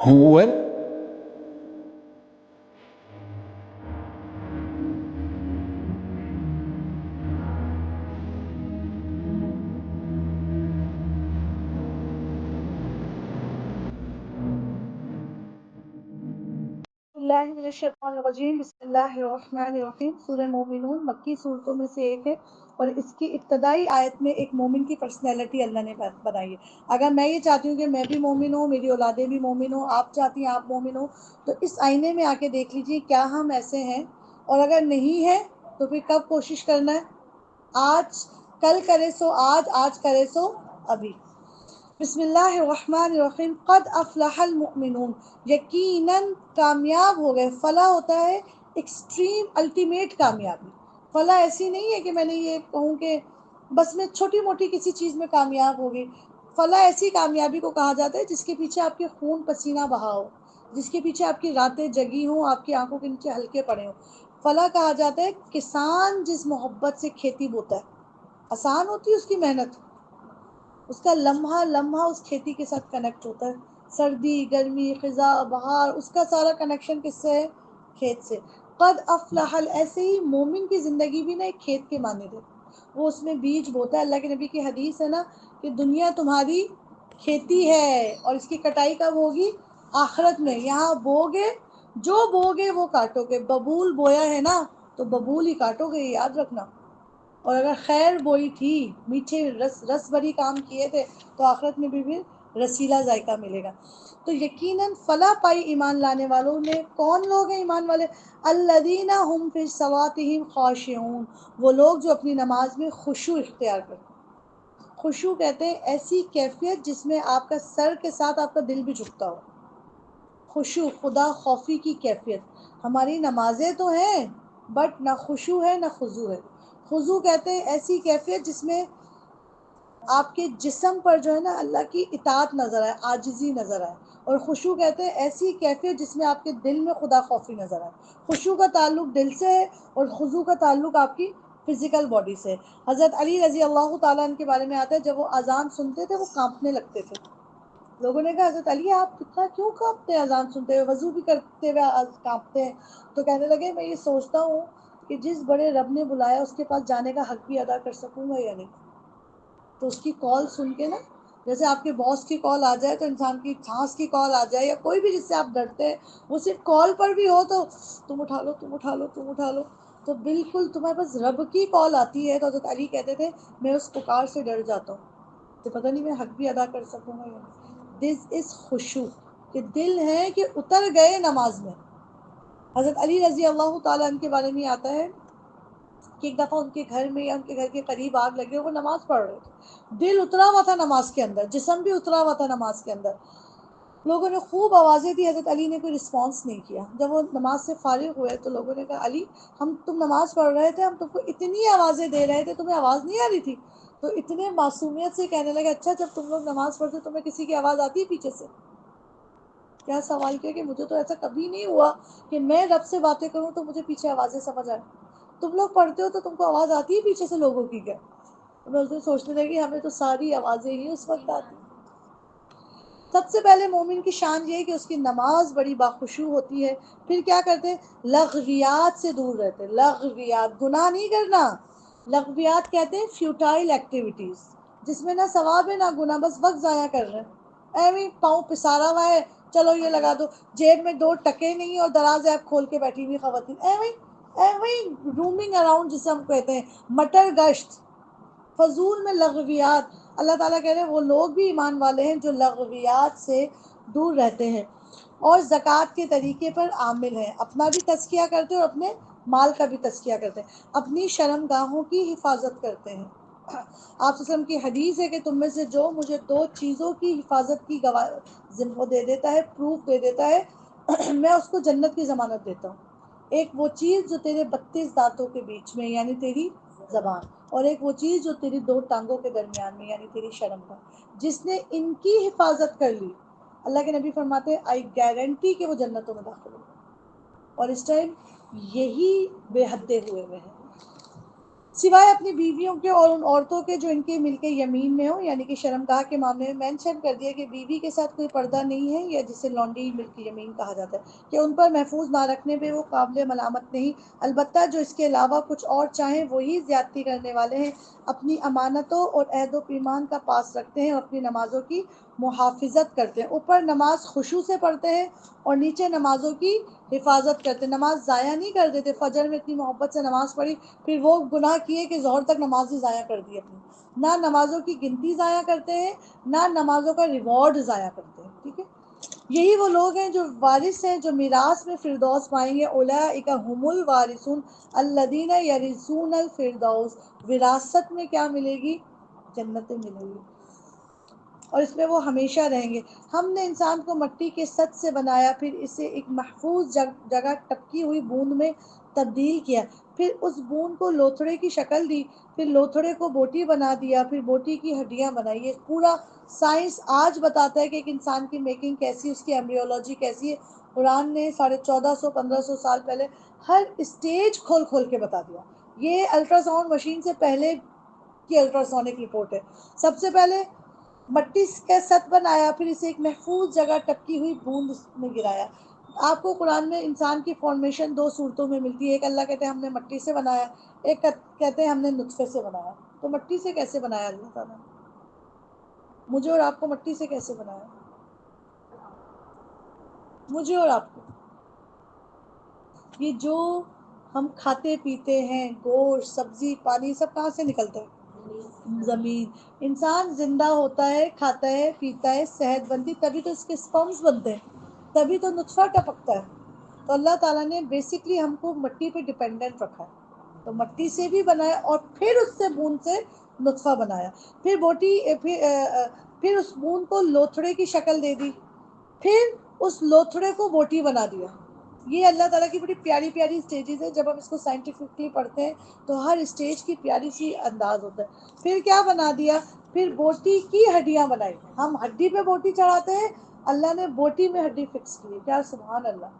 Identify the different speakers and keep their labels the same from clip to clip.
Speaker 1: هو
Speaker 2: اللہ من الشیطان الرجیم بسم اللہ الرحمن الرحیم۔ سورہ مومنون مکی صورتوں میں سے ایک ہے اور اس کی ابتدائی آیت میں ایک مومن کی پرسنالٹی اللہ نے بنائی ہے۔ اگر میں یہ چاہتی ہوں کہ میں بھی مومن ہوں، میری اولادیں بھی مومن ہوں، آپ چاہتی ہیں آپ مومن ہوں، تو اس آئینے میں آ کے دیکھ لیجیے کیا ہم ایسے ہیں، اور اگر نہیں ہے تو پھر کب کوشش کرنا ہے؟ آج، کل کرے سو آج، آج کرے سو ابھی۔ بسم اللہ الرحمن الرحیم۔ قد افلح المؤمنون، یقیناً کامیاب ہو گئے۔ فلاح ہوتا ہے ایکسٹریم الٹیمیٹ کامیابی۔ فلاح ایسی نہیں ہے کہ میں نے یہ کہوں کہ بس میں چھوٹی موٹی کسی چیز میں کامیاب ہو گئی۔ فلاح ایسی کامیابی کو کہا جاتا ہے جس کے پیچھے آپ کے خون پسینہ بہا ہو، جس کے پیچھے آپ کی راتیں جگی ہوں، آپ کی آنکھوں کے نیچے ہلکے پڑے ہوں۔ فلاح کہا جاتا ہے کسان جس محبت سے کھیتی بوتا ہے، آسان ہوتی ہے اس کی محنت، اس کا لمحہ لمحہ اس کھیتی کے ساتھ کنیکٹ ہوتا ہے، سردی گرمی خزاں بہار، اس کا سارا کنیکشن کس سے ہے؟ کھیت سے۔ قد افلح، ایسے ہی مومن کی زندگی بھی نا ایک کھیت کے مانند ہے، وہ اس میں بیج بوتا ہے۔ اللہ کے نبی کی حدیث ہے نا کہ دنیا تمہاری کھیتی ہے اور اس کی کٹائی کب ہوگی؟ آخرت میں۔ یہاں بوگے، جو بوگے وہ کاٹو گے، ببول بویا ہے نا تو ببول ہی کاٹو گے، یہ یاد رکھنا۔ اور اگر خیر بوئی تھی، میٹھے رس بھری کام کیے تھے، تو آخرت میں بھی رسیلا ذائقہ ملے گا۔ تو یقیناً فلاح پائی ایمان لانے والوں میں۔ کون لوگ ہیں ایمان والے؟ الذین هم فی صلاتهم خاشعون، وہ لوگ جو اپنی نماز میں خشوع اختیار کرتے ہیں۔ خشوع کہتے ہیں ایسی کیفیت جس میں آپ کا سر کے ساتھ آپ کا دل بھی جھکتا ہو۔ خشوع، خدا خوفی کی کیفیت۔ ہماری نمازیں تو ہیں بٹ نہ خشوع ہے نہ خضوع ہے۔ خضوع کہتے ہیں ایسی کیفیت جس میں آپ کے جسم پر جو ہے نا اللہ کی اطاعت نظر آئے، عاجزی نظر آئے۔ اور خشوع کہتے ہیں ایسی کیفیت جس میں آپ کے دل میں خدا خوفی نظر آئے۔ خشوع کا تعلق دل سے ہے اور خضوع کا تعلق آپ کی فزیکل باڈی سے ہے۔ حضرت علی رضی اللہ تعالیٰ عنہ کے بارے میں آتا ہے جب وہ اذان سنتے تھے وہ کانپنے لگتے تھے۔ لوگوں نے کہا حضرت علی آپ کتنا کیوں کانپتے ہیں اذان سنتے ہوئے، وضو بھی کرتے ہوئے کانپتے ہیں؟ تو کہنے لگے میں یہ سوچتا ہوں کہ جس بڑے رب نے بلایا اس کے پاس جانے کا حق بھی ادا کر سکوں گا یا نہیں۔ تو اس کی کال سن کے نا، جیسے آپ کے باس کی کال آ جائے تو انسان کی سانس کی کال آ جائے، یا کوئی بھی جس سے آپ ڈرتے ہیں، وہ صرف کال پر بھی ہو تو تم اٹھا لو، تم اٹھا لو، تم اٹھا لو، تو بالکل تمہارے پاس رب کی کال آتی ہے تو حضرت علی کہتے تھے میں اس پکار سے ڈر جاتا ہوں، تو پتہ نہیں میں حق بھی ادا کر سکوں گا یا نہیں۔ دس از خشوع، کہ دل ہے کہ اتر گئے نماز میں۔ حضرت علی رضی اللہ تعالیٰ عنہ کے بارے میں آتا ہے کہ ایک دفعہ ان کے گھر میں یا ان کے گھر کے قریب آگ لگے، وہ نماز پڑھ رہے تھے، دل اترا ہوا تھا نماز کے اندر، جسم بھی اترا ہوا تھا نماز کے اندر۔ لوگوں نے خوب آوازیں دی، حضرت علی نے کوئی رسپانس نہیں کیا۔ جب وہ نماز سے فارغ ہوئے تو لوگوں نے کہا علی تم نماز پڑھ رہے تھے، ہم تم کو اتنی آوازیں دے رہے تھے، تمہیں آواز نہیں آ رہی تھی؟ تو اتنے معصومیت سے کہنے لگے اچھا جب تم لوگ نماز پڑھتے تمہیں کسی کی آواز آتی ہے پیچھے سے؟ کیا سوال کیا کہ مجھے تو ایسا کبھی نہیں ہوا کہ میں رب سے باتیں کروں تو مجھے پیچھے آوازیں سمجھ آئے۔ تم لوگ پڑھتے ہو تو تم کو آواز آتی ہے پیچھے سے لوگوں کی کیا؟ میں اس دن سوچنے لگی ہمیں تو ساری آوازیں ہی اس وقت آتی۔ سب سے پہلے مومن کی شان یہ ہے کہ اس کی نماز بڑی باخشوع ہوتی ہے۔ پھر کیا کرتے؟ لغویات سے دور رہتے۔ لغویات، گناہ نہیں کرنا۔ لغویات کہتے ہیں فیوٹائل ایکٹیویٹیز، جس میں نہ ثواب ہے نہ گناہ، بس وقت ضائع کر رہے ہیں۔ ایویں پاؤں پسارا ہوا ہے، چلو یہ لگا دو، جیب میں 2 ٹکے نہیں اور دراز ایپ کھول کے بیٹھی ہوئی خواتین، ایویں رومنگ اراؤنڈ جسے ہم کہتے ہیں، مٹر گشت، فضول میں لغویات۔ اللہ تعالیٰ کہہ رہے ہیں وہ لوگ بھی ایمان والے ہیں جو لغویات سے دور رہتے ہیں اور زکوٰۃ کے طریقے پر عامل ہیں، اپنا بھی تزکیہ کرتے ہیں اور اپنے مال کا بھی تزکیہ کرتے ہیں، اپنی شرمگاہوں کی حفاظت کرتے ہیں۔ آپ صلی اللہ علیہ وسلم کی حدیث ہے کہ تم میں سے جو مجھے 2 چیزوں کی حفاظت کی ذمہ دے دیتا ہے، پروف دے دیتا ہے، میں اس کو جنت کی ضمانت دیتا ہوں۔ ایک وہ چیز جو تیرے 32 دانتوں کے بیچ میں یعنی تیری زبان، اور ایک وہ چیز جو تیری 2 ٹانگوں کے درمیان میں یعنی تیری شرم کا، جس نے ان کی حفاظت کر لی، اللہ کے نبی فرماتے ہیں آئی گارنٹی کہ وہ جنتوں میں داخل ہوگا۔ اور اس ٹائم یہی بے حدے ہوئے ہیں۔ سوائے اپنی بیویوں کے اور ان عورتوں کے جو ان کے مل کے یمین میں ہو، یعنی کہ شرمگاہ کے معاملے میں مینشن کر دیا کہ بیوی کے ساتھ کوئی پردہ نہیں ہے، یا جسے لانڈی مل کی یمین کہا جاتا ہے، کہ ان پر محفوظ نہ رکھنے پہ وہ قابل ملامت نہیں، البتہ جو اس کے علاوہ کچھ اور چاہیں وہی زیادتی کرنے والے ہیں، اپنی امانتوں اور عہد و پیمان کا پاس رکھتے ہیں اور اپنی نمازوں کی محافظت کرتے ہیں۔ اوپر نماز خشوع سے پڑھتے ہیں اور نیچے نمازوں کی حفاظت کرتے ہیں، نماز ضائع نہیں کر دیتے، فجر میں اتنی محبت سے نماز پڑھی پھر وہ گناہ کیے کہ ظہر تک نماز ہی ضائع کر دی اپنی، نہ نمازوں کی گنتی ضائع کرتے ہیں، نہ نمازوں کا ریوارڈ ضائع کرتے ہیں، ٹھیک ہے۔ یہی وہ لوگ ہیں جو وارث ہیں، جو میراث میں فردوس پائیں گے، اولئک هم الوارثون الذین یرثون الفردوس، وراثت میں کیا ملے گی؟ جنتیں ملیں گی، اور اس میں وہ ہمیشہ رہیں گے۔ ہم نے انسان کو مٹی کے سط سے بنایا، پھر اسے ایک محفوظ جگہ ٹپکی ہوئی بوند میں تبدیل کیا، پھر اس بوند کو لوتھڑے کی شکل دی، پھر لوتھڑے کو بوٹی بنا دیا، پھر بوٹی کی ہڈیاں بنائی۔ یہ پورا سائنس آج بتاتا ہے کہ ایک انسان کی میکنگ کیسی، اس کی ایمبریولوجی کیسی ہے۔ قرآن نے 1450-1500 سال پہلے ہر اسٹیج کھول کھول کے بتا دیا۔ یہ الٹرا ساؤنڈ مشین سے پہلے کی الٹرا سونک رپورٹ ہے۔ سب سے پہلے مٹی کا سط بنایا، پھر اسے ایک محفوظ جگہ ٹپکی ہوئی بوند میں گرایا۔ آپ کو قرآن میں انسان کی فارمیشن دو صورتوں میں ملتی ہے، ایک اللہ کہتے ہیں ہم نے مٹی سے بنایا، ایک کہتے ہیں ہم نے نطفے سے بنایا۔ تو مٹی سے کیسے بنایا اللہ تعالیٰ نے؟ مجھے اور آپ کو مٹی سے کیسے بنایا؟ مجھے اور آپ کو یہ جو ہم کھاتے پیتے ہیں، گوشت، سبزی، پانی، سب کہاں سے نکلتا ہے؟ زمین۔ انسان زندہ ہوتا ہے، کھاتا ہے، پیتا ہے، صحت بنتی، تبھی تو اس کے سپرمز بنتے ہیں، تبھی تو نطفہ ٹپکتا ہے۔ تو اللہ تعالیٰ نے بیسکلی ہم کو مٹی پہ ڈیپینڈنٹ رکھا ہے، تو مٹی سے بھی بنایا اور پھر اس سے بوند سے نطفہ بنایا، پھر بوٹی، پھر اس بوند کو لوتھڑے کی شکل دے دی، پھر اس لوتھڑے کو بوٹی بنا دیا۔ یہ اللہ تعالیٰ کی بڑی پیاری پیاری اسٹیجز ہیں، جب ہم اس کو سائنٹیفکلی پڑھتے ہیں تو ہر اسٹیج کی پیاری سی انداز ہوتا ہے۔ پھر کیا بنا دیا؟ پھر بوٹی کی ہڈیاں بنائی۔ ہم ہڈی پہ بوٹی چڑھاتے ہیں، اللہ نے بوٹی میں ہڈی فکس کی ہے، کیا سبحان اللہ۔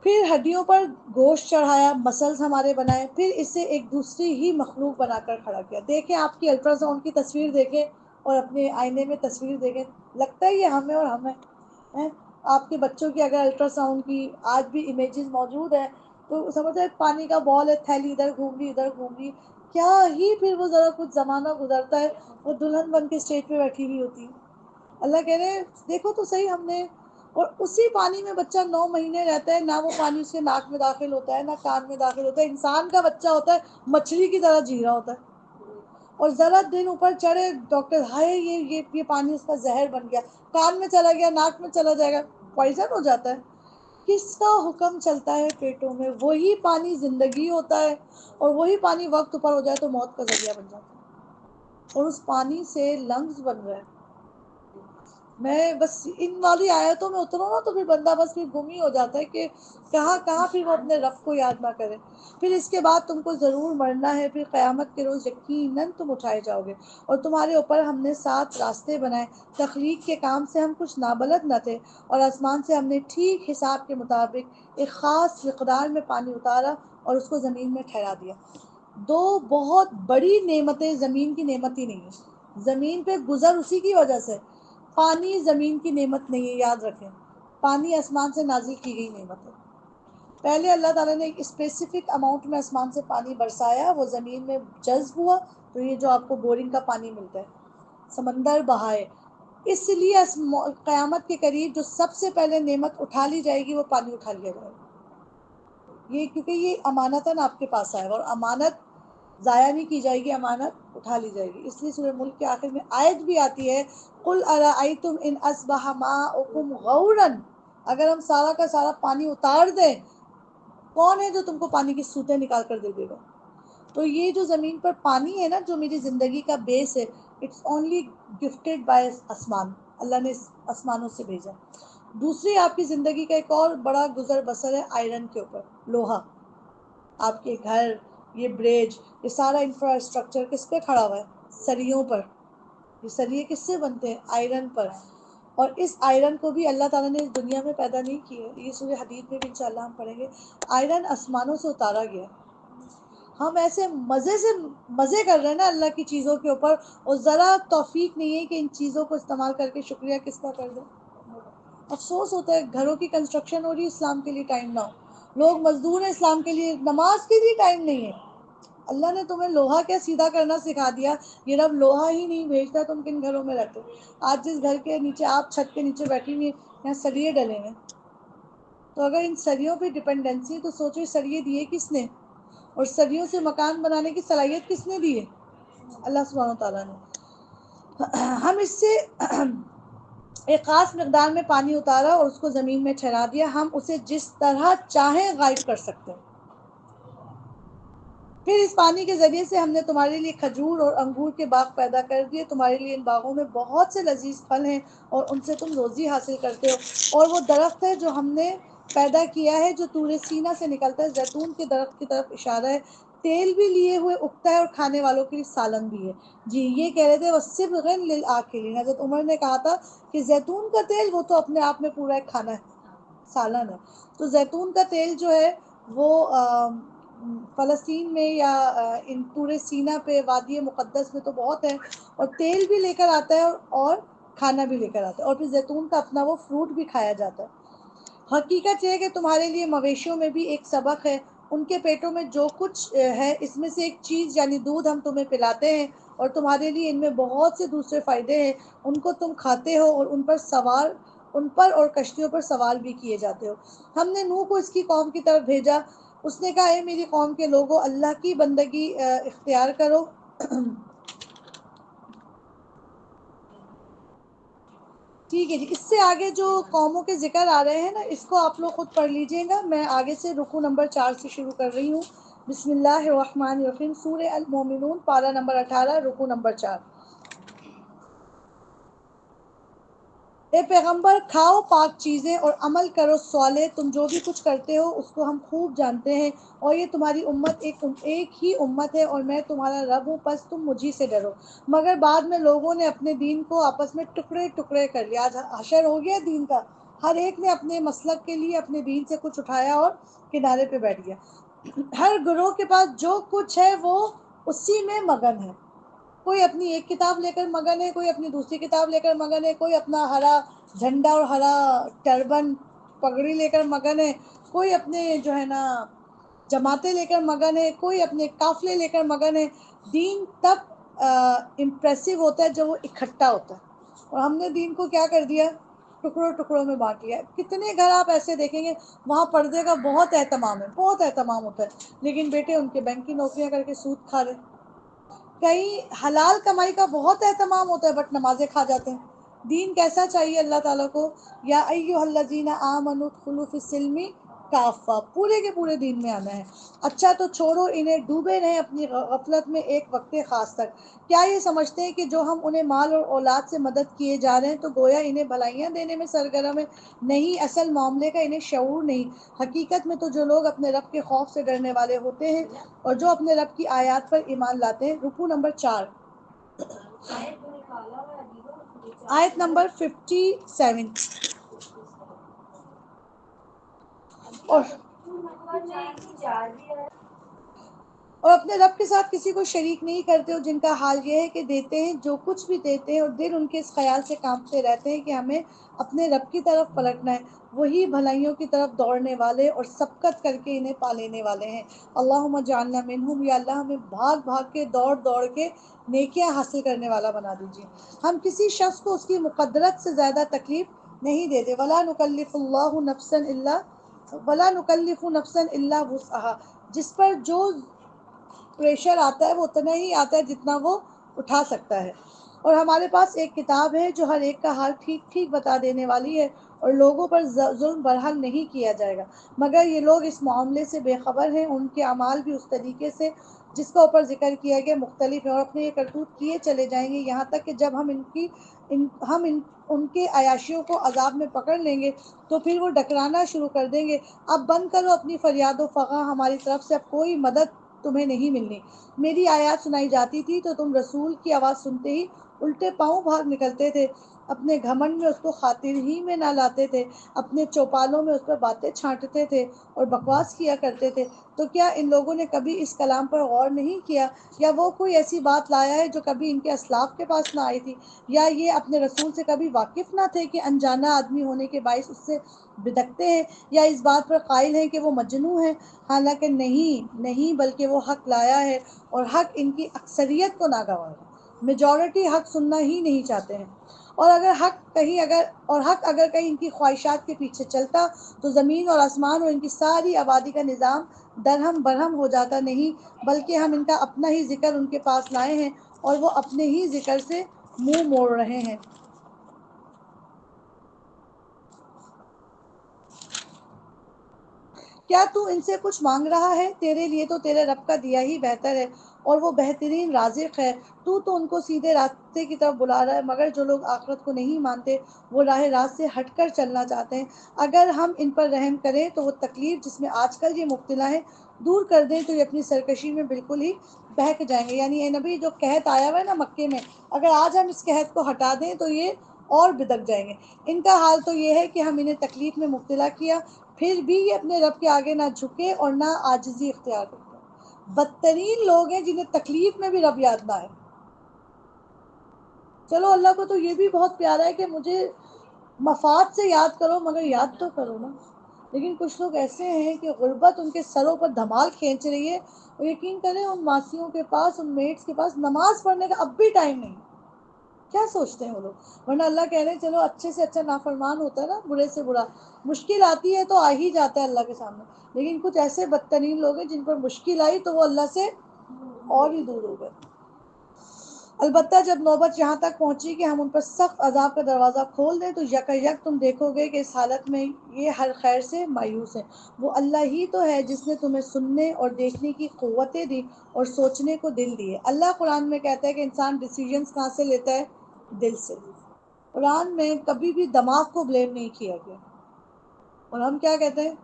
Speaker 2: پھر ہڈیوں پر گوشت چڑھایا، مسلز ہمارے بنائے، پھر اسے ایک دوسری ہی مخلوق بنا کر کھڑا کیا۔ دیکھیں آپ کی الٹرا ساؤنڈ کی تصویر دیکھیں اور اپنے آئینے میں تصویر دیکھیں، لگتا ہے یہ ہمیں اور ہمیں ہیں۔ آپ کے بچوں کی اگر الٹرا ساؤنڈ کی آج بھی امیجز موجود ہیں تو سمجھو ایک پانی کا بال ہے، تھیلی ادھر گھوم رہی ادھر گھوم رہی، کیا ہی پھر وہ ذرا کچھ زمانہ گزرتا ہے وہ دلہن بن کے اسٹیج پہ بیٹھی ہوئی ہوتی ہے۔ اللہ کہہ رہے ہیں دیکھو تو صحیح ہم نے، اور اسی پانی میں بچہ 9 مہینے رہتا ہے، نہ وہ پانی اس کے ناک میں داخل ہوتا ہے نہ کان میں داخل ہوتا ہے، انسان کا بچہ ہوتا ہے مچھلی کی طرح جی رہا ہوتا ہے، اور ذرا دن اوپر چڑھے ڈاکٹر ہائے یہ پانی اس کا زہر بن گیا، کان میں چلا گیا، ناک میں چلا جائے گا، پوائزن ہو جاتا ہے۔ کس کا حکم چلتا ہے پیٹوں میں؟ وہی پانی زندگی ہوتا ہے، اور وہی پانی وقت پر ہو جائے تو موت کا ذریعہ بن جاتا ہے، اور اس پانی سے لنگز بن رہے ہیں۔ میں بس ان والی آیتوں میں اتروں نا تو پھر بندہ بس پھر گم ہی ہو جاتا ہے کہ کہاں کہاں پھر وہ اپنے رب کو یاد نہ کرے۔ پھر اس کے بعد تم کو ضرور مرنا ہے، پھر قیامت کے روز یقیناً تم اٹھائے جاؤ گے، اور تمہارے اوپر ہم نے 7 راستے بنائے، تخلیق کے کام سے ہم کچھ نابلد نہ تھے، اور آسمان سے ہم نے ٹھیک حساب کے مطابق ایک خاص مقدار میں پانی اتارا اور اس کو زمین میں ٹھہرا دیا۔ دو بہت بڑی نعمتیں زمین کی نعمت ہی نہیں ہے، زمین پہ گزر اسی کی وجہ سے۔ پانی زمین کی نعمت نہیں ہے، یاد رکھیں، پانی آسمان سے نازل کی گئی نعمت ہے۔ پہلے اللہ تعالیٰ نے ایک اسپیسیفک اماؤنٹ میں آسمان سے پانی برسایا، وہ زمین میں جذب ہوا، تو یہ جو آپ کو بورنگ کا پانی ملتا ہے، سمندر بہائے، اس لیے قیامت کے قریب جو سب سے پہلے نعمت اٹھا لی جائے گی وہ پانی اٹھا لیا جائے گا، یہ کیونکہ یہ امانتاً آپ کے پاس آئے گا، اور امانت ضائع نہیں کی جائے گی، امانت اٹھا لی جائے گی۔ اس لیے سورہ ملک کے آخر میں آیت بھی آتی ہے، قُلْ أَرَأَيْتُمْ إِنْ أَصْبَحَ مَاؤُكُمْ غَوْرًا، اگر ہم سارا کا سارا پانی اتار دیں، کون ہے جو تم کو پانی کی سوتیں نکال کر دے دے گا؟ تو یہ جو زمین پر پانی ہے نا، جو میری زندگی کا بیس ہے، اٹس اونلی گفٹیڈ بائی آسمان، اللہ نے آسمانوں سے بھیجا۔ دوسری آپ کی زندگی کا ایک اور بڑا گزر بسر ہے آئرن کے اوپر، لوہا۔ آپ کے گھر، یہ برج، یہ سارا انفراسٹرکچر کس پہ کھڑا ہوا ہے؟ سریوں پر۔ یہ سریے کس سے بنتے ہیں؟ آئرن پر۔ اور اس آئرن کو بھی اللہ تعالیٰ نے اس دنیا میں پیدا نہیں کیا ہے، یہ سورہ حدید میں بھی انشاءاللہ ہم پڑھیں گے، آئرن آسمانوں سے اتارا گیا۔ ہم ایسے مزے کر رہے ہیں نا اللہ کی چیزوں کے اوپر، اور ذرا توفیق نہیں ہے کہ ان چیزوں کو استعمال کر کے شکریہ کس کا کر دیں۔ افسوس ہوتا ہے، گھروں کی کنسٹرکشن ہو رہی ہے، اسلام کے لیے ٹائم نہ ہو، لوگ مزدور ہیں، اسلام کے لیے نماز کے لیے ٹائم نہیں ہے۔ اللہ نے تمہیں لوہا کیا سیدھا کرنا سکھا دیا، یہ رب لوہا ہی نہیں بھیجتا تم کن گھروں میں رہتے؟ آج جس گھر کے نیچے آپ چھت کے نیچے بیٹھی ہوئی یہاں سریے ڈلے ہیں، تو اگر ان سریوں پہ ڈپینڈنسی، تو سوچو سریے دیے کس نے، اور سریوں سے مکان بنانے کی صلاحیت کس نے دی ہے؟ اللہ سبحانہ تعالیٰ نے۔ ہم اس سے ایک خاص مقدار میں پانی اتارا اور اس کو زمین میں ٹھہرا دیا، ہم اسے جس طرح چاہیں غائب کر سکتے ہیں۔ پھر اس پانی کے ذریعے سے ہم نے تمہارے لیے کھجور اور انگور کے باغ پیدا کر دیے، تمہارے لیے ان باغوں میں بہت سے لذیذ پھل ہیں اور ان سے تم روزی حاصل کرتے ہو۔ اور وہ درخت ہے جو ہم نے پیدا کیا ہے جو طور سینا سے نکلتا ہے، زیتون کے درخت کی طرف اشارہ ہے، تیل بھی لیے ہوئے اگتا ہے اور کھانے والوں کے لیے سالن بھی ہے۔ جی یہ کہہ رہے تھے وَالصِّبْغٍ لِلْآكِلِينَ، حضرت عمر نے کہا تھا کہ زیتون کا تیل وہ تو اپنے آپ میں پورا ایک کھانا ہے، سالن ہے۔ تو زیتون کا تیل جو ہے وہ فلسطین میں یا ان طور سینا پہ وادی مقدس میں تو بہت ہے، اور تیل بھی لے کر آتا ہے اور کھانا بھی لے کر آتا ہے، اور پھر زیتون کا اپنا وہ فروٹ بھی کھایا جاتا ہے۔ حقیقت یہ ہے کہ تمہارے لیے مویشیوں میں بھی ایک سبق ہے، ان کے پیٹوں میں جو کچھ ہے اس میں سے ایک چیز یعنی دودھ ہم تمہیں پلاتے ہیں، اور تمہارے لیے ان میں بہت سے دوسرے فائدے ہیں، ان کو تم کھاتے ہو اور ان پر اور کشتیوں پر سوار بھی کیے جاتے ہو۔ ہم نے نوح کو اس کی قوم کی طرف بھیجا، اس نے کہا اے میری قوم کے لوگوں، اللہ کی بندگی اختیار کرو۔ ٹھیک ہے جی، اس سے آگے جو قوموں کے ذکر آ رہے ہیں نا، اس کو آپ لوگ خود پڑھ لیجئے گا، میں آگے سے رکوع نمبر 4 سے شروع کر رہی ہوں۔ بسم اللہ الرحمن الرحیم، سورہ المومنون، پارہ نمبر 18، رکوع نمبر 4۔ اے پیغمبر، کھاؤ پاک چیزیں اور عمل کرو صالح، تم جو بھی کچھ کرتے ہو اس کو ہم خوب جانتے ہیں، اور یہ تمہاری امت ایک ہی امت ہے، اور میں تمہارا رب ہوں، پس تم مجھی سے ڈرو۔ مگر بعد میں لوگوں نے اپنے دین کو آپس میں ٹکڑے ٹکڑے کر لیا، آج حشر ہو گیا دین کا، ہر ایک نے اپنے مسلک کے لیے اپنے دین سے کچھ اٹھایا اور کنارے پہ بیٹھ گیا۔ ہر گروہ کے پاس جو کچھ ہے وہ اسی میں مگن ہے، کوئی اپنی ایک کتاب لے کر مگن ہے، کوئی اپنی دوسری کتاب لے کر مگن ہے، کوئی اپنا ہرا جھنڈا اور ہرا ٹربن پگڑی لے کر مگن ہے، کوئی اپنے جو ہے نا جماعتیں لے کر مگن ہے، کوئی اپنے قافلے لے کر مگن ہے۔ دین تب امپریسو ہوتا ہے جب وہ اکٹھا ہوتا ہے، اور ہم نے دین کو کیا کر دیا؟ ٹکڑوں ٹکڑوں میں بانٹ لیا۔ کتنے گھر آپ ایسے دیکھیں گے وہاں پردے کا بہت اہتمام ہے، بہت اہتمام ہوتا ہے، لیکن بیٹے ان کے بینک کی نوکریاں کر کے سود کھا رہے، کہیں حلال کمائی کا بہت اہتمام ہوتا ہے بٹ نمازیں کھا جاتے ہیں۔ دین کیسا چاہیے اللہ تعالیٰ کو؟ یا ایھا الذین آمنوا ادخلوا فی السلم کافہ، پورے کے پورے دین میں آنا ہے۔ اچھا تو چھوڑو انہیں، ڈوبے رہیں اپنی غفلت میں ایک وقت خاص تک۔ کیا یہ سمجھتے ہیں کہ جو ہم انہیں مال اور اولاد سے مدد کیے جا رہے ہیں تو گویا انہیں بھلائیاں دینے میں سرگرم ہے؟ نہیں، اصل معاملے کا انہیں شعور نہیں۔ حقیقت میں تو جو لوگ اپنے رب کے خوف سے ڈرنے والے ہوتے ہیں اور جو اپنے رب کی آیات پر ایمان لاتے ہیں۔ رکوع نمبر 4، آیت نمبر 57۔ اور اور اپنے رب کے ساتھ کسی کو شریک نہیں کرتے ہو، جن کا حال یہ ہے کہ دیتے ہیں جو کچھ بھی دیتے ہیں، اور دل ان کے اس خیال سے کانپتے رہتے ہیں کہ ہمیں اپنے رب کی طرف پلٹنا ہے، وہی بھلائیوں کی طرف دوڑنے والے اور سبقت کر کے انہیں پا لینے والے ہیں۔ اللہم اجعلنا منہم، یا اللہ ہمیں بھاگ بھاگ کے دوڑ دوڑ کے نیکیاں حاصل کرنے والا بنا دیجیے۔ ہم کسی شخص کو اس کی مقدرت سے زیادہ تکلیف نہیں دیتے، ولا نکلف نفسا الا وسعها، جس پر جو پریشر آتا ہے وہ اتنا ہی آتا ہے جتنا وہ اٹھا سکتا ہے، اور ہمارے پاس ایک کتاب ہے جو ہر ایک کا حال ٹھیک ٹھیک بتا دینے والی ہے، اور لوگوں پر ظلم برحل نہیں کیا جائے گا، مگر یہ لوگ اس معاملے سے بے خبر ہیں۔ ان کے اعمال بھی اس طریقے سے جس کا اوپر ذکر کیا گیا مختلف ہیں، اور اپنے یہ کرتوت کیے چلے جائیں گے یہاں تک کہ جب ہم ان کے عیاشیوں کو عذاب میں پکڑ لیں گے تو پھر وہ ڈکرانا شروع کر دیں گے۔ اب بند کرو اپنی فریاد و فغاں، ہماری طرف سے اب کوئی مدد تمہیں نہیں ملنی۔ میری آیات سنائی جاتی تھی تو تم رسول کی آواز سنتے ہی الٹے پاؤں بھاگ نکلتے تھے، اپنے گھمنڈ میں اس کو خاطر ہی میں نہ لاتے تھے، اپنے چوپالوں میں اس پر باتیں چھانٹتے تھے اور بکواس کیا کرتے تھے، تو کیا ان لوگوں نے کبھی اس کلام پر غور نہیں کیا؟ یا وہ کوئی ایسی بات لایا ہے جو کبھی ان کے اسلاف کے پاس نہ آئی تھی؟ یا یہ اپنے رسول سے کبھی واقف نہ تھے کہ انجانا آدمی ہونے کے باعث اس سے بدکتے ہیں، یا اس بات پر قائل ہیں کہ وہ مجنون ہے؟ حالانکہ نہیں، بلکہ وہ حق لایا ہے، اور حق ان کی اکثریت کو ناگوار ہے۔ میجورٹی حق سننا ہی نہیں چاہتے ہیں، اور حق اگر کہیں ان کی خواہشات کے پیچھے چلتا تو زمین اور آسمان اور ان کی ساری آبادی کا نظام درہم برہم ہو جاتا۔ نہیں، بلکہ ہم ان کا اپنا ہی ذکر ان کے پاس لائے ہیں، اور وہ اپنے ہی ذکر سے منہ موڑ رہے ہیں۔ کیا تو ان سے کچھ مانگ رہا ہے؟ تیرے لیے تو تیرے رب کا دیا ہی بہتر ہے، اور وہ بہترین رازق ہے۔ تو ان کو سیدھے راستے کی طرف بلا رہا ہے، مگر جو لوگ آخرت کو نہیں مانتے وہ راہ راست سے ہٹ کر چلنا چاہتے ہیں۔ اگر ہم ان پر رحم کریں تو وہ تکلیف جس میں آج کل یہ مبتلا ہے دور کر دیں تو یہ اپنی سرکشی میں بالکل ہی بہک جائیں گے۔ یعنی اے نبی، جو قحط آیا ہوا ہے نا مکے میں، اگر آج ہم اس قحط کو ہٹا دیں تو یہ اور بدک جائیں گے۔ ان کا حال تو یہ ہے کہ ہم انہیں تکلیف میں مبتلا کیا، پھر بھی یہ اپنے رب کے آگے نہ جھکے اور نہ عاجزی اختیار کرتے۔ بدترین لوگ ہیں جنہیں تکلیف میں بھی رب یاد نہ آئے۔ چلو اللہ کو تو یہ بھی بہت پیارا ہے کہ مجھے مفاد سے یاد کرو، مگر یاد تو کرو نا۔ لیکن کچھ لوگ ایسے ہیں کہ غربت ان کے سروں پر دھمال کھینچ رہی ہے، اور یقین کریں ان ماسیوں کے پاس، ان میٹس کے پاس نماز پڑھنے کا اب بھی ٹائم نہیں۔ کیا سوچتے ہیں وہ لوگ؟ ورنہ اللہ کہہ رہے ہیں چلو اچھے سے اچھا نافرمان ہوتا ہے نا، برے سے برا، مشکل آتی ہے تو آ ہی جاتا ہے اللہ کے سامنے۔ لیکن کچھ ایسے بدترین لوگ ہیں جن پر مشکل آئی تو وہ اللہ سے اور ہی دور ہو گئے۔ البتہ جب نوبت یہاں تک پہنچی کہ ہم ان پر سخت عذاب کا دروازہ کھول دیں تو یک تم دیکھو گے کہ اس حالت میں یہ ہر خیر سے مایوس ہیں۔ وہ اللہ ہی تو ہے جس نے تمہیں سننے اور دیکھنے کی قوتیں دی اور سوچنے کو دل دیے۔ اللہ قرآن میں کہتا ہے کہ انسان ڈیسیژنز کہاں سے لیتا ہے؟ دل سے۔ قرآن میں کبھی بھی دماغ کو بلیم نہیں کیا گیا، اور ہم کیا کہتے ہیں؟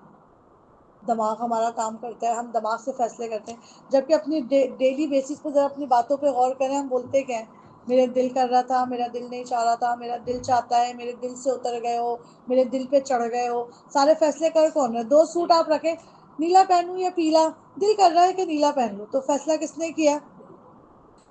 Speaker 2: دماغ ہمارا کام کرتا ہے، ہم دماغ سے فیصلے کرتے ہیں، جبکہ اپنی ڈیلی بیسس پہ ذرا اپنی باتوں پہ غور کریں، ہم بولتے کیا ہیں؟ میرے دل کر رہا تھا، میرا دل نہیں چاہ رہا تھا، میرا دل چاہتا ہے، میرے دل سے اتر گئے ہو، میرے دل پہ چڑھ گئے ہو۔ سارے فیصلے کر کون رہے؟ دو سوٹ آپ رکھیں، نیلا پہنوں یا پیلا، دل کر رہا ہے کہ نیلا پہن لوں، تو فیصلہ کس نے کیا؟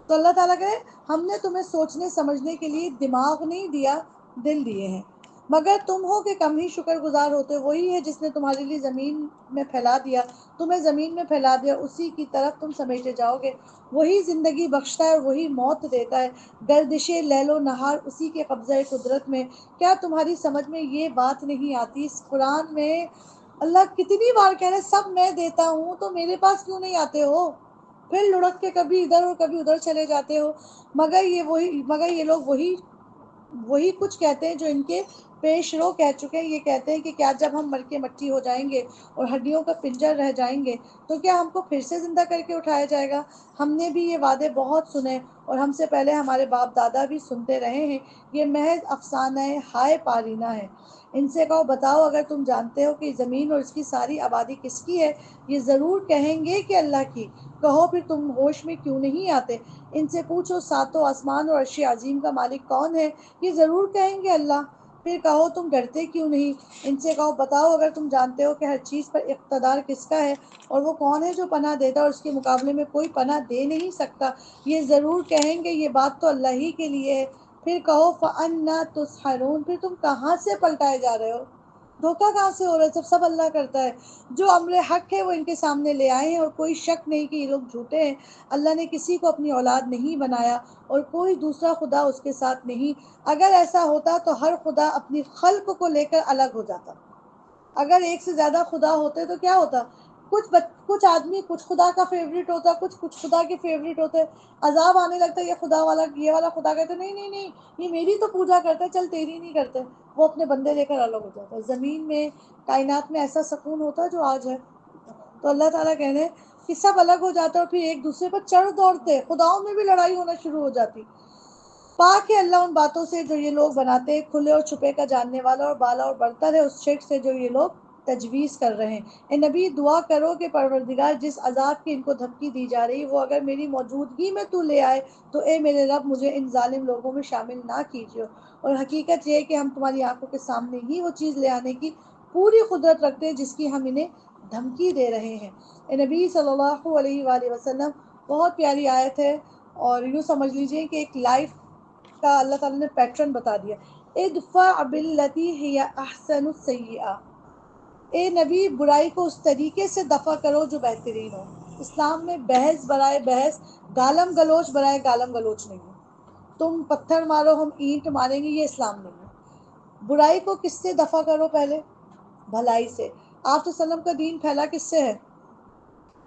Speaker 2: تو اللہ تعالیٰ کہے ہم نے تمہیں سوچنے سمجھنے کے لیے دماغ نہیں دیا، دل دیے ہیں، مگر تم ہو کہ کم ہی شکر گزار ہوتے۔ وہی ہے جس نے تمہارے لیے زمین میں پھیلا دیا، تمہیں زمین میں پھیلا دیا، اسی کی طرف تم سمیٹے جاؤ گے۔ وہی زندگی بخشتا ہے اور وہی موت دیتا ہے، گردش لیل و نہار اسی کے قبضہ قدرت میں۔ کیا تمہاری سمجھ میں یہ بات نہیں آتی؟ اس قرآن میں اللہ کتنی بار کہہ رہے سب میں دیتا ہوں تو میرے پاس کیوں نہیں آتے ہو؟ پھر لڑک کے کبھی ادھر اور کبھی ادھر چلے جاتے ہو۔ مگر یہ لوگ وہی کچھ کہتے ہیں جو ان کے پیش رو کہہ چکے ہیں۔ یہ کہتے ہیں کہ کیا جب ہم مر کے مٹی ہو جائیں گے اور ہڈیوں کا پنجر رہ جائیں گے تو کیا ہم کو پھر سے زندہ کر کے اٹھایا جائے گا؟ ہم نے بھی یہ وعدے بہت سنے اور ہم سے پہلے ہمارے باپ دادا بھی سنتے رہے ہیں، یہ محض افسانہ ہائے پارینہ ہے۔ ان سے کہو بتاؤ اگر تم جانتے ہو کہ زمین اور اس کی ساری آبادی کس کی ہے؟ یہ ضرور کہیں گے کہ اللہ کی۔ کہو پھر تم ہوش میں کیوں نہیں آتے؟ ان سے پوچھو ساتوں آسمان اور عرش عظیم کا مالک کون ہے؟ یہ ضرور کہیں گے اللہ۔ پھر کہو تم ڈرتے کیوں نہیں؟ ان سے کہو بتاؤ اگر تم جانتے ہو کہ ہر چیز پر اقتدار کس کا ہے اور وہ کون ہے جو پناہ دیتا اور اس کے مقابلے میں کوئی پناہ دے نہیں سکتا؟ یہ ضرور کہیں گے یہ بات تو اللہ ہی کے لیے ہے۔ پھر کہو فَأَنَّىٰ تُسْحَرُونَ، پھر تم کہاں سے پلٹائے جا رہے ہو؟ دھوکہ کہاں سے ہو رہا ہے؟ جب سب اللہ کرتا ہے۔ جو امر حق ہے وہ ان کے سامنے لے آئے ہیں، اور کوئی شک نہیں کہ یہ لوگ جھوٹے ہیں۔ اللہ نے کسی کو اپنی اولاد نہیں بنایا اور کوئی دوسرا خدا اس کے ساتھ نہیں۔ اگر ایسا ہوتا تو ہر خدا اپنی خلق کو لے کر الگ ہو جاتا۔ اگر ایک سے زیادہ خدا ہوتے تو کیا ہوتا؟ کچھ آدمی کچھ خدا کا فیوریٹ ہوتا، کچھ خدا کے فیوریٹ ہوتے، عذاب آنے لگتا یہ خدا والا، یہ والا خدا کہتے نہیں نہیں نہیں یہ میری تو پوجا کرتے، چل تیری نہیں کرتے، وہ اپنے بندے لے کر الگ ہو جاتا۔ زمین میں کائنات میں ایسا سکون ہوتا جو آج ہے؟ تو اللہ تعالیٰ کہہ رہے ہیں کہ سب الگ ہو جاتے اور پھر ایک دوسرے پر چڑھ دوڑتے، خداؤں میں بھی لڑائی ہونا شروع ہو جاتی۔ پاک ہے اللہ ان باتوں سے جو یہ لوگ بناتے ہیں، کھلے اور چھپے کا جاننے والا اور بالا اور برتر ہے اس شرک سے جو یہ لوگ تجویز کر رہے ہیں۔ اے نبی دعا کرو کہ پروردگار جس عذاب کی ان کو دھمکی دی جا رہی وہ اگر میری موجودگی میں تو لے آئے تو اے میرے رب مجھے ان ظالم لوگوں میں شامل نہ کیجیے، اور حقیقت یہ ہے کہ ہم تمہاری آنکھوں کے سامنے ہی وہ چیز لے آنے کی پوری قدرت رکھتے ہیں جس کی ہم انہیں دھمکی دے رہے ہیں۔ اے نبی صلی اللہ علیہ وآلہ وسلم، بہت پیاری آیت ہے، اور یوں سمجھ لیجئے کہ ایک لائف کا اللہ تعالیٰ نے پیٹرن بتا دیا۔ ادفع باللتی ہی احسن السیئہ، اے نبی برائی کو اس طریقے سے دفع کرو جو بہترین ہو۔ اسلام میں بحث برائے بحث، گالم گلوچ برائے گالم گلوچ نہیں ہے۔ تم پتھر مارو ہم اینٹ ماریں گے، یہ اسلام نہیں ہے۔ برائی کو کس سے دفع کرو؟ پہلے بھلائی سے۔ آپ صلی اللہ علیہ وسلم کا دین پھیلا کس سے ہے؟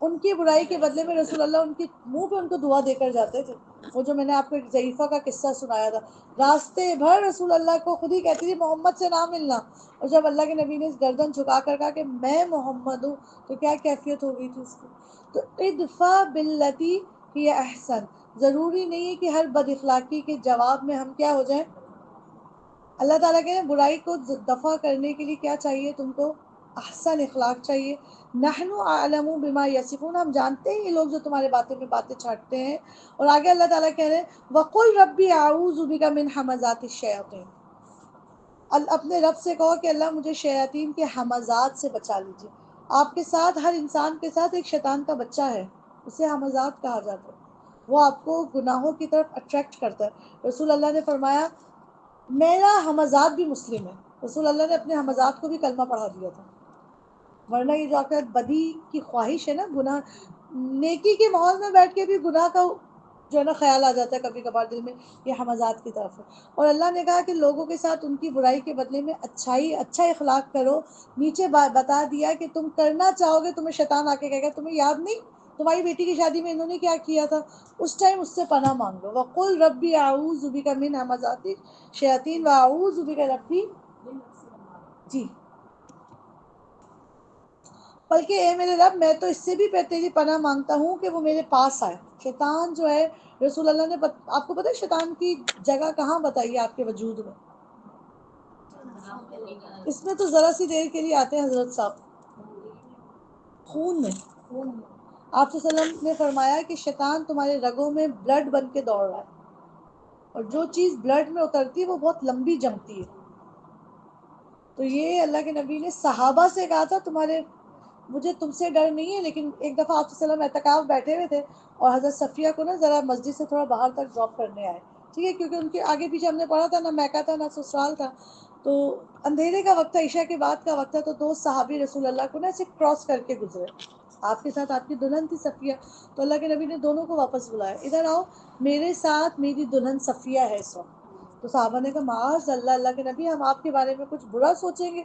Speaker 2: ان کی برائی کے بدلے میں رسول اللہ ان کے منہ پہ ان کو دعا دے کر جاتے تھے۔ وہ جو میں نے آپ کو ایک ضعیفہ کا قصہ سنایا تھا، راستے بھر رسول اللہ کو خود ہی کہتی تھی محمد سے نہ ملنا، اور جب اللہ کے نبی نے اس گردن جھکا کر کہا کہ میں محمد ہوں تو کیا کیفیت ہو گئی تھی اس کی۔ تو ادفع باللتی ہی احسن، ضروری نہیں ہے کہ ہر بد اخلاقی کے جواب میں ہم کیا ہو جائیں۔ اللہ تعالیٰ کے برائی کو دفع کرنے کے لیے کیا چاہیے تم کو؟ احسن اخلاق چاہیے۔ نحن اعلم بما یصفون، ہم جانتے ہیں یہ لوگ جو تمہارے باتیں میں باتیں چھاٹتے ہیں۔ اور آگے اللہ تعالیٰ کہہ رہے ہیں وَقُلْ رَبِّ أَعُوذُ بِكَ مِنْ حَمَزَاتِ الشَّيَاطِينِ، اپنے رب سے کہو کہ اللہ مجھے شیاطین کے حمزات سے بچا لیجیے۔ آپ کے ساتھ، ہر انسان کے ساتھ ایک شیطان کا بچہ ہے، اسے حمزات کہا جاتا ہے۔ وہ آپ کو گناہوں کی طرف اٹریکٹ کرتا ہے۔ رسول اللہ نے فرمایا میرا حمزات بھی مسلم ہے۔ رسول اللہ نے اپنے حمزات کو بھی کلمہ پڑھا دیا تھا، ورنہ یہ جو آپ کا بدی کی خواہش ہے نا، گناہ، نیکی کے ماحول میں بیٹھ کے بھی گناہ کا جو ہے نا خیال آ جاتا ہے کبھی کبھار دل میں، یہ حمزات کی طرف ہے۔ اور اللہ نے کہا کہ لوگوں کے ساتھ ان کی برائی کے بدلے میں اچھا اخلاق کرو۔ نیچے بتا دیا کہ تم کرنا چاہو گے، تمہیں شیطان آ کے کہے گا تمہیں یاد نہیں تمہاری بیٹی کی شادی میں انہوں نے کیا کیا تھا، اس ٹائم اس سے پناہ مانگ لو۔ وَقُلْ رَبِّ أَعُوذُ بِكَ مِنْ حَمَزَاتِ الشَّيَاطِينِ وَأَعُوذُ بِكَ رَبِّ، جی، بلکہ اے میرے رب میں تو اس سے بھی تیری پناہ مانگتا ہوں کہ وہ میرے پاس آئے۔ شیطان جو ہے، رسول اللہ نے آپ کو پتہ ہے شیطان کی جگہ کہاں بتائی ہے آپ کے وجود میں؟ اس میں تو ذرا سی دیر کے لیے آتے ہیں حضرت صاحب، خون میں۔ آپ صلی اللہ علیہ وسلم نے فرمایا کہ شیطان تمہارے رگوں میں بلڈ بن کے دوڑ رہا ہے، اور جو چیز بلڈ میں اترتی ہے وہ بہت لمبی جمتی ہے۔ تو یہ اللہ کے نبی نے صحابہ سے کہا تھا مجھے تم سے ڈر نہیں ہے، لیکن ایک دفعہ آپ صلی اللہ علیہ وسلم اعتکاف بیٹھے ہوئے تھے اور حضرت صفیہ کو نا ذرا مسجد سے تھوڑا باہر تک ڈراپ کرنے آئے، ٹھیک ہے، کیونکہ ان کے آگے پیچھے ہم نے پڑھا تھا نہ میکہ تھا نہ سسرال تھا، تو اندھیرے کا وقت تھا، عشاء کے بعد کا وقت تھا، تو دو صحابی رسول اللہ کو نا ایسے کراس کر کے گزرے، آپ کے ساتھ آپ کی دلہن تھی صفیہ، تو اللہ کے نبی نے دونوں کو واپس بلایا، ادھر آؤ، میرے ساتھ میری دلہن صفیہ ہے اس وقت۔ تو صحابہ نے کہا معاذ اللہ، اللہ کے نبی ہم آپ کے بارے میں کچھ برا سوچیں گے؟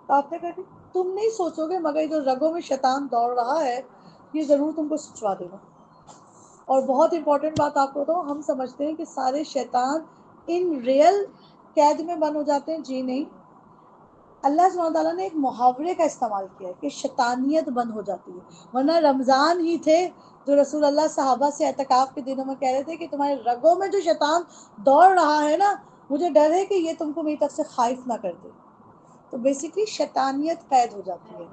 Speaker 2: تو آپ نے کہا کہ تم نہیں سوچو گے، مگر جو رگوں میں شیطان دوڑ رہا ہے یہ ضرور تم کو سچوا دے گا۔ اور بہت امپورٹنٹ بات آپ کو تو ہم سمجھتے ہیں کہ سارے شیطان ان ریئل قید میں بند ہو جاتے ہیں، جی نہیں، اللہ سبحانہ تعالیٰ نے ایک محاورے کا استعمال کیا ہے کہ شیطانیت بند ہو جاتی ہے، ورنہ رمضان ہی تھے جو رسول اللہ صحابہ سے اعتکاف کے دنوں میں کہہ رہے تھے کہ تمہارے رگوں میں جو شیطان دوڑ رہا ہے نا، مجھے ڈر ہے کہ یہ تم کو میری طرف سے خائف نہ کر دے۔ تو بیسیکلی شیطانیت قید ہو جاتی ہے۔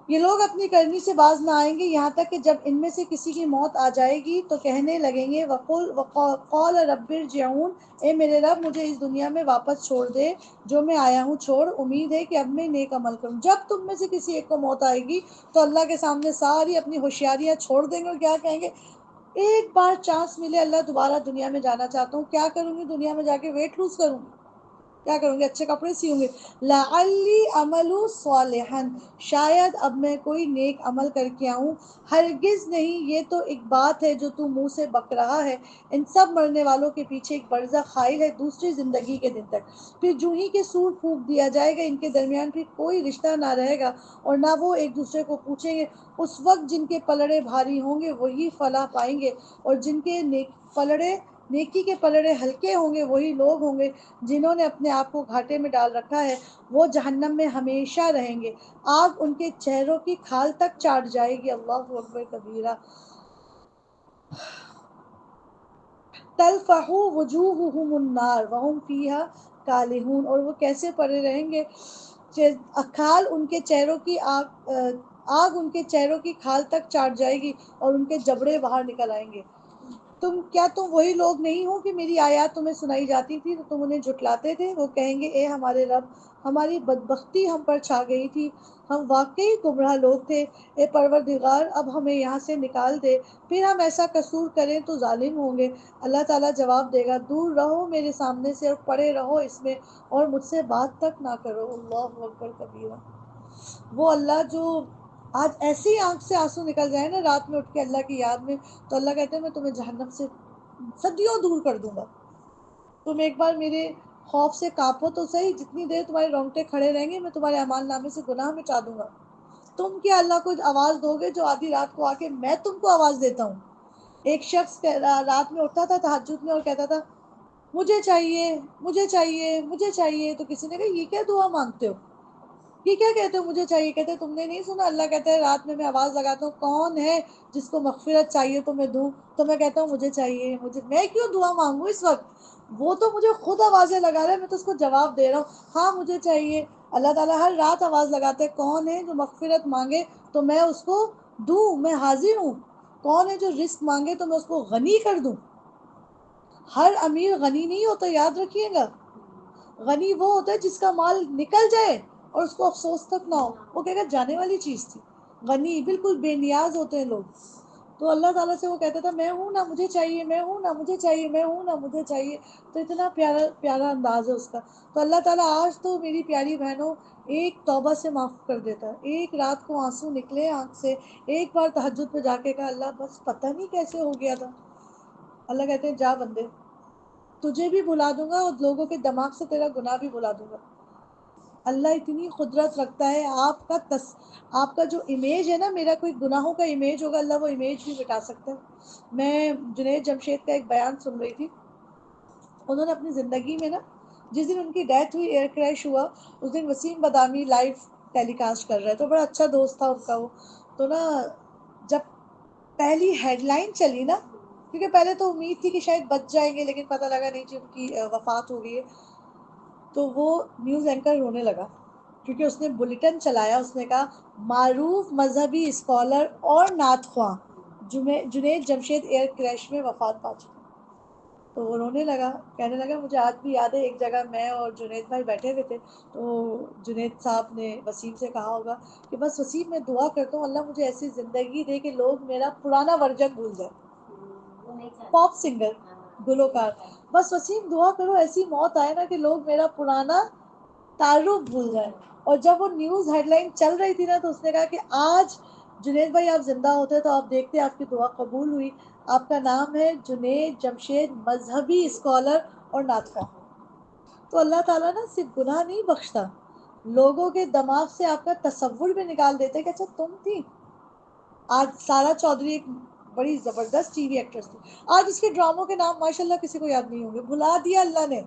Speaker 2: یہ لوگ اپنی کرنی سے باز نہ آئیں گے، یہاں تک کہ جب ان میں سے کسی کی موت آ جائے گی تو کہنے لگیں گے قال رب ارجعون، اے میرے رب مجھے اس دنیا میں واپس چھوڑ دے جو میں آیا ہوں چھوڑ، امید ہے کہ اب میں نیک عمل کروں۔ جب تم میں سے کسی ایک کو موت آئے گی تو اللہ کے سامنے ساری اپنی ہوشیاریاں چھوڑ دیں گے اور کیا کہیں گے، ایک بار چانس ملے اللہ دوبارہ دنیا میں جانا چاہتا ہوں، کیا کروں گی دنیا میں جا کے؟ ویٹ لوز کروں گی، کیا کروں گی؟ اچھے کپڑے سیوں گے، لعلی عمل صالحا، شاید اب میں کوئی نیک عمل کر کے آؤں، ہرگز نہیں، یہ تو ایک بات ہے جو تو منہ سے بک رہا ہے، ان سب مرنے والوں کے پیچھے ایک برزخ حائل ہے دوسری زندگی کے دن تک، پھر جو ہی کے سور پھونک دیا جائے گا ان کے درمیان پھر کوئی رشتہ نہ رہے گا اور نہ وہ ایک دوسرے کو پوچھیں گے، اس وقت جن کے پلڑے بھاری ہوں گے وہی فلاح پائیں گے، اور جن کے نیکی کے پلڑے ہلکے ہوں گے وہی لوگ ہوں گے جنہوں نے اپنے آپ کو گھاٹے میں ڈال رکھا ہے، وہ جہنم میں ہمیشہ رہیں گے، آگ ان کے چہروں کی کھال تک چاٹ جائے گی۔ اللہ اکبر کبیرہ۔ تلفح وجوہہم النار وہم فیہا کالحون، اور وہ کیسے پڑے رہیں گے، کھال ان کے چہروں کی آگ ان کے چہروں کی کھال تک چاٹ جائے گی اور ان کے جبڑے باہر نکل آئیں گے۔ تم وہی لوگ نہیں ہو کہ میری آیات تمہیں سنائی جاتی تھی تو تم انہیں جھٹلاتے تھے؟ وہ کہیں گے اے ہمارے رب، ہماری بدبختی ہم پر چھا گئی تھی، ہم واقعی گمراہ لوگ تھے، اے پروردگار اب ہمیں یہاں سے نکال دے، پھر ہم ایسا قصور کریں تو ظالم ہوں گے۔ اللہ تعالیٰ جواب دے گا دور رہو میرے سامنے سے اور پڑے رہو اس میں اور مجھ سے بات تک نہ کرو۔ اللہ اکبر کبیرہ۔ وہ اللہ جو آج ایسی آنکھ سے آنسو نکل جائے نا رات میں اٹھ کے اللہ کی یاد میں، تو اللہ کہتے ہیں میں تمہیں جہنم سے صدیوں دور کر دوں گا۔ تم ایک بار میرے خوف سے کانپو تو صحیح، جتنی دیر تمہارے رونگٹے کھڑے رہیں گے میں تمہارے اعمال نامے سے گناہ مٹا دوں گا۔ تم کیا اللہ کو آواز دو گے جو آدھی رات کو آ کے میں تم کو آواز دیتا ہوں؟ ایک شخص رات میں اٹھتا تھا تہجد میں اور کہتا تھا مجھے چاہیے مجھے چاہیے مجھے چاہیے، تو کسی نے کہا یہ کیا دعا مانگتے ہو، یہ کیا کہتے ہو مجھے چاہیے؟ کہتے تم نے نہیں سنا اللہ کہتا ہے رات میں آواز لگاتا ہوں کون ہے جس کو مغفرت چاہیے تو میں دوں، تو میں کہتا ہوں مجھے چاہیے، میں کیوں دعا مانگوں اس وقت، وہ تو مجھے خود آوازیں لگا رہا ہے، میں تو اس کو جواب دے رہا ہوں ہاں مجھے چاہیے۔ اللہ تعالیٰ ہر رات آواز لگاتے ہیں کون ہے جو مغفرت مانگے تو میں اس کو دوں، میں حاضر ہوں، کون ہے جو رزق مانگے تو میں اس کو غنی کر دوں۔ ہر امیر غنی نہیں ہوتا، یاد رکھیے گا، غنی وہ ہوتا ہے جس کا مال نکل جائے اور اس کو افسوس تک نہ ہو، وہ کہے گا جانے والی چیز تھی۔ غنی بالکل بے نیاز ہوتے ہیں لوگ۔ تو اللہ تعالیٰ سے وہ کہتا تھا میں ہوں نا مجھے چاہیے، میں ہوں نا مجھے چاہیے، میں ہوں نا مجھے چاہیے۔ تو اتنا پیارا پیارا انداز ہے اس کا۔ تو اللہ تعالیٰ آج تو میری پیاری بہنوں ایک توبہ سے معاف کر دیتا ہے، ایک رات کو آنسو نکلے آنکھ سے، ایک بار تہجد پہ جا کے کہا اللہ بس پتہ نہیں کیسے ہو گیا تھا، اللہ کہتے ہیں جا بندے تجھے بھی بھلا دوں گا اور لوگوں کے دماغ سے تیرا گناہ بھی بھلا دوں گا۔ اللہ اتنی قدرت رکھتا ہے، آپ کا جو امیج ہے نا، میرا کوئی گناہوں کا امیج ہوگا اللہ وہ امیج بھی مٹا سکتا ہے۔ میں جنید جمشید کا ایک بیان سن رہی تھی، انہوں نے اپنی زندگی میں نا جس دن ان کی ڈیتھ ہوئی، ایئر کریش ہوا، اس دن وسیم بدامی لائیو ٹیلی کاسٹ کر رہے تو بڑا اچھا دوست تھا ان کا وہ، تو نا جب پہلی ہیڈ لائن چلی نا، کیونکہ پہلے تو امید تھی کہ شاید بچ جائیں گے لیکن پتہ لگا نہیں جی ان کی وفات ہو گئی ہے، تو وہ نیوز اینکر رونے لگا کیونکہ اس نے بلیٹن چلایا، اس نے کہا معروف مذہبی اسکالر اور نعت خواں جنید جمشید ایئر کریش میں وفات پا چکے۔ تو وہ رونے لگا، کہنے لگا مجھے آج بھی یاد ہے ایک جگہ میں اور جنید بھائی بیٹھے ہوئے تھے، تو جنید صاحب نے وسیم سے کہا ہوگا کہ بس وسیم میں دعا کرتا ہوں اللہ مجھے ایسی زندگی دے کہ لوگ میرا پرانا ورژن بھول جائے، پاپ سنگر گلوکار، بس وسیم دعا کرو ایسی موت آئے نا کہ لوگ میرا پرانا تعارف بھول جائے۔ اور جب وہ نیوز ہیڈ لائن چل رہی تھی نا تو اس نے کہا کہ آج جنید بھائی آپ زندہ ہوتے تو آپ دیکھتے آپ کی دعا قبول ہوئی، آپ کا نام ہے جنید جمشید مذہبی اسکالر اور نعت خواں۔ تو اللہ تعالیٰ نا صرف گناہ نہیں بخشتا، لوگوں کے دماغ سے آپ کا تصور بھی نکال دیتے کہ اچھا تم تھی۔ آج سارا چودھری ایک بڑی زبردست ٹی وی ایکٹریس تھی، آج اس کے ڈراموں کے نام ماشاءاللہ کسی کو یاد نہیں ہوں گے، بھلا دیا اللہ نے۔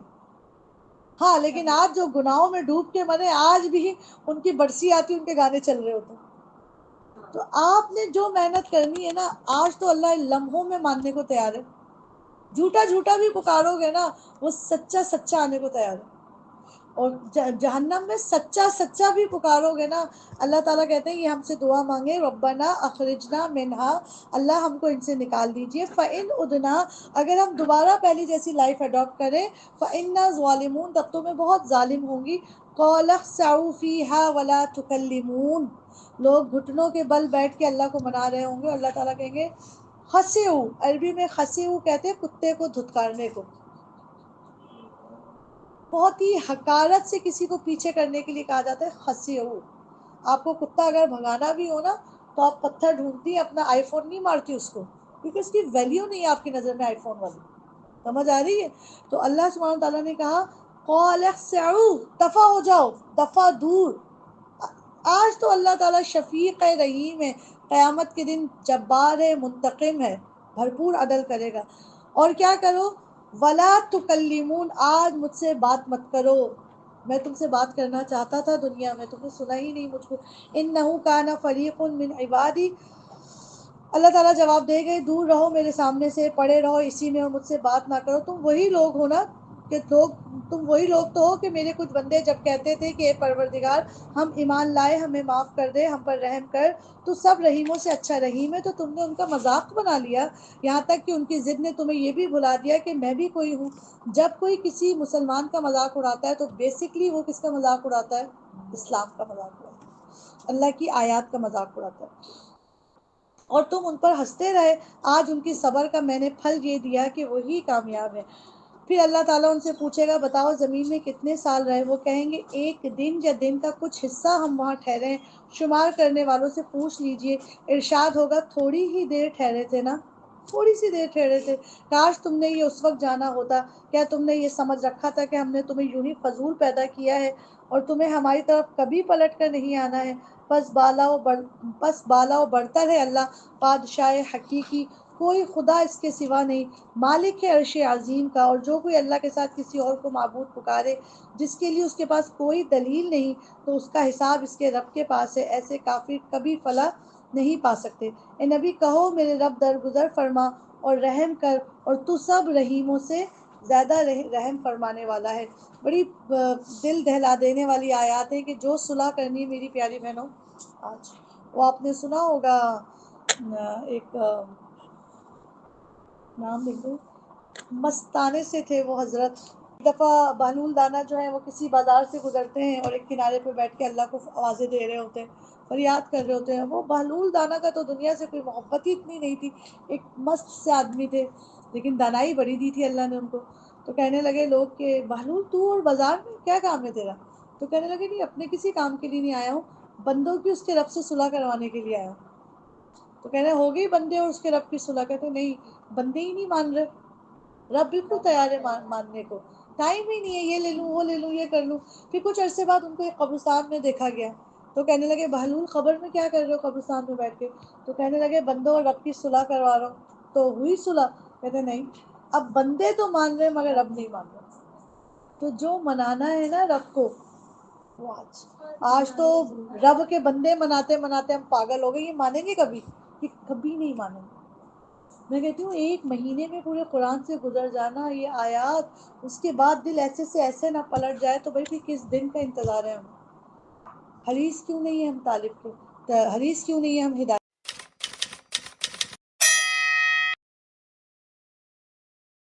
Speaker 2: ہاں لیکن آج جو گناہوں میں ڈوب کے مرے آج بھی ان کی برسی آتی ان کے گانے چل رہے ہوتے ہیں۔ تو آپ نے جو محنت کرنی ہے نا آج تو اللہ لمحوں میں ماننے کو تیار ہے، جھوٹا جھوٹا بھی پکارو گے نا وہ سچا سچا آنے کو تیار ہے، اور جہنم میں سچا سچا بھی پکارو گے نا اللہ تعالیٰ کہتے ہیں یہ ہم سے دعا مانگے ربنا اخرجنا منہا، اللہ ہم کو ان سے نکال دیجئے، فَإِنْ اُدْنَا اگر ہم دوبارہ پہلی جیسی لائف اڈاپٹ کریں، فَإِنَّا ظَالِمُونَ تب تو میں بہت ظالم ہوں گی، قَالَ اخْسَعُوا فِيهَا وَلَا تُكَلِّمُونَ لوگ گھٹنوں کے بل بیٹھ کے اللہ کو منا رہے ہوں گے اور اللہ تعالیٰ کہیں گے خسیو، عربی میں خسیو کہتے ہیں کتے کو دھتکارنے کو، بہت ہی حقارت سے کسی کو پیچھے کرنے کے لیے کہا جاتا ہے خسیو۔ آپ کو کتا اگر بھگانا بھی ہو نا تو آپ پتھر ڈھونڈتی ہیں، اپنا آئی فون نہیں مارتی اس کو، کیونکہ اس کی ویلیو نہیں ہے آپ کی نظر میں آئی فون والی، سمجھ آ رہی ہے؟ تو اللہ سبحانہ تعالیٰ نے کہا قال اخسعوا دفع ہو جاؤ، دفع دور۔ آج تو اللہ تعالیٰ شفیق ہے، رحیم ہے، قیامت کے دن جبار ہے، منتقم ہے، بھرپور عدل کرے گا۔ اور کیا کرو ولا تکلمون آج مجھ سے بات مت کرو، میں تم سے بات کرنا چاہتا تھا دنیا میں تم نے سنا ہی نہیں مجھ کو، انہو کان فریق من عبادی، اللہ تعالیٰ جواب دے گئے دور رہو میرے سامنے سے، پڑے رہو اسی میں اور مجھ سے بات نہ کرو۔ تم وہی لوگ ہو نا کہ تم وہی لوگ تو ہو کہ میرے کچھ بندے جب کہتے تھے کہ اے پروردگار ہم ایمان لائے، ہمیں معاف کر دے، ہم پر رحم کر، تو سب رحیموں سے اچھا رحیم ہے، تو تم نے ان کا مذاق بنا لیا، یہاں تک کہ ان کی ضد نے تمہیں یہ بھی بھلا دیا کہ میں بھی کوئی ہوں۔ جب کوئی کسی مسلمان کا مذاق اڑاتا ہے تو بیسکلی وہ کس کا مذاق اڑاتا ہے؟ اسلام کا مذاق اڑاتا ہے، اللہ کی آیات کا مذاق اڑاتا ہے، اور تم ان پر ہنستے رہے۔ آج ان کی صبر کا میں نے پھل یہ دیا کہ وہی کامیاب ہے۔ پھر اللہ تعالیٰ ان سے پوچھے گا بتاؤ زمین میں کتنے سال رہے؟ وہ کہیں گے ایک دن یا دن کا کچھ حصہ ہم وہاں ٹھہرے ہیں، شمار کرنے والوں سے پوچھ لیجئے۔ ارشاد ہوگا تھوڑی ہی دیر ٹھہرے تھے نا، تھوڑی سی دیر ٹھہرے تھے، کاش تم نے یہ اس وقت جانا ہوتا۔ کیا تم نے یہ سمجھ رکھا تھا کہ ہم نے تمہیں یوں ہی فضول پیدا کیا ہے اور تمہیں ہماری طرف کبھی پلٹ کر نہیں آنا ہے؟ پس بالا و برتر ہے اللہ، بادشاہ حقیقی، کوئی خدا اس کے سوا نہیں، مالک ہے عرش عظیم کا۔ اور جو کوئی اللہ کے ساتھ کسی اور کو معبود پکارے جس کے لیے اس کے پاس کوئی دلیل نہیں، تو اس کا حساب اس کے رب کے پاس ہے، ایسے کافر کبھی فلاح نہیں پا سکتے۔ اے نبی کہو میرے رب درگزر فرما اور رحم کر، اور تو سب رحیموں سے زیادہ رحم فرمانے والا ہے۔ بڑی دل دہلا دینے والی آیات ہے کہ جو صلح کرنی ہے میری پیاری بہنوں، آج وہ آپ نے سنا ہوگا ایک نام لکھ دو، مستانے سے تھے وہ حضرت۔ ایک دفعہ بہلول دانا جو ہے وہ کسی بازار سے گزرتے ہیں اور ایک کنارے پہ بیٹھ کے اللہ کو آوازیں دے رہے ہوتے ہیں، فریاد کر رہے ہوتے ہیں۔ وہ بہلول دانا کا تو دنیا سے کوئی محبت ہی اتنی نہیں تھی، ایک مست سے آدمی تھے، لیکن دانائی بڑی دی تھی اللہ نے ان کو۔ تو کہنے لگے لوگ کہ بہلول تو اور بازار میں کیا کام ہے تیرا؟ تو کہنے لگے نہیں، اپنے کسی کام کے لیے نہیں آیا ہوں، بندوں کی اس کے رب سے صلح کروانے کے لیے آیا ہوں۔ تو کہنے ہو گئی بندے اور اس کے رب کی صلح؟ کہتے نہیں، بندے ہی نہیں مان رہے، رب بالکل تیار ہے ماننے کو، ٹائم ہی نہیں ہے، یہ لے لوں وہ لے لوں یہ کر لوں۔ پھر کچھ عرصے بعد ان کو ایک قبرستان میں دیکھا گیا، تو کہنے لگے بہلول خبر میں کیا کر رہے ہو قبرستان میں بیٹھ کے؟ تو کہنے لگے بندوں اور رب کی صلح کروا رہا ہوں۔ تو ہوئی صلح؟ کہتے نہیں، اب بندے تو مان رہے مگر رب نہیں مان رہے۔ تو جو منانا ہے نا رب کو، وہ آج تو رب کے بندے مناتے مناتے ہم پاگل ہو گئے، یہ مانیں گے کبھی؟ یہ کبھی نہیں مانیں گے۔ میں کہتی ہوں ایک مہینے میں پورے قرآن سے گزر جانا یہ آیات، اس کے بعد دل ایسے سے ایسے نہ پلٹ جائے تو بھائی پھر کس دن کا انتظار ہے ہمیں؟ حریص کیوں نہیں ہے ہم طالب کے، حریص کیوں نہیں ہے ہم ہدایت